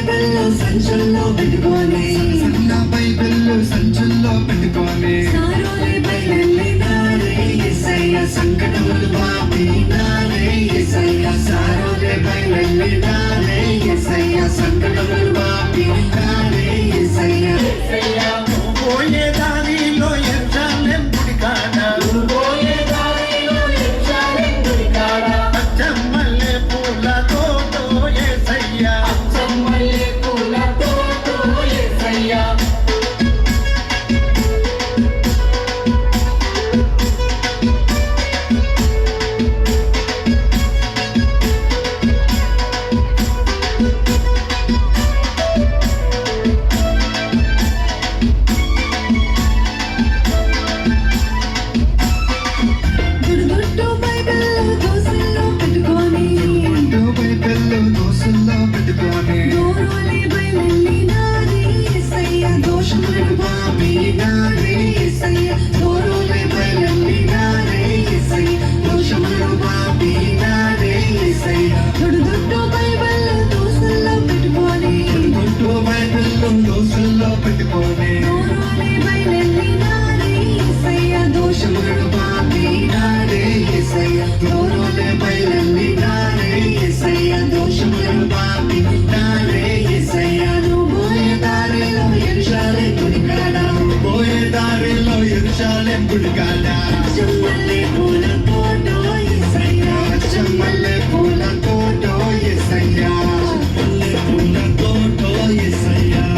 బైబిల్లో సంచుల్లో పెట్టుకొని సన్న బైబిల్ సంచుల్లో పెట్టుకొని సారోలే బయలునారే యేసయ్య సంకటములు బాపినారే యేసయ్య సారోలే బయలునారే యేసయ్య సంకటములు బాపినారే యేసయ్య యేసయ్య పోయే దారిలో ఎర్రలెం గుడికాడ పోయే దారిలో ఎర్రలెం గుడికాడ అచ్చమ్మల్లే పూలతో యేసయ్య అచ్చమ్మల్లే పూలతో యేసయ్య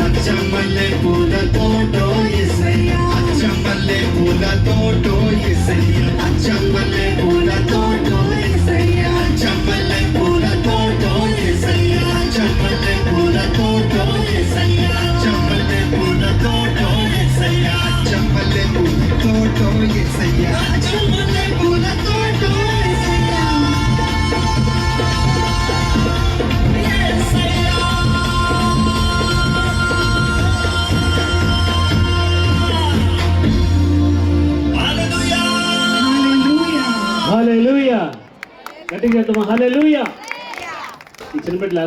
అచ్చమ్మల్లే పూల తోటో యేసయ్య అచ్చమ్మల్లే పూల తోటో యేసయ్య అచ్చమ్మల్లే పూల తోటో యేసయ్య అచ్చమ్మల్లే పూల తోటో యేసయ్య అచ్చమ్మల్లే పూల తోటో యేసయ్య అచ్చమ్మల్లే పూల తోటో యేసయ్య అచ్చమ్మల్లే పూల తోటో యేసయ్య అచ్చమ్మల్లే పూల తోటో యేసయ్య అచ్చమ్మల్లే పూల తోటో యేసయ్య అచ్చమ్మల్లే పూల తోటో యేసయ్య హల్లెలూయా. గట్టిగా చెప్తామా హల్లెలూయా. ఈ చిన్న బిడ్డలు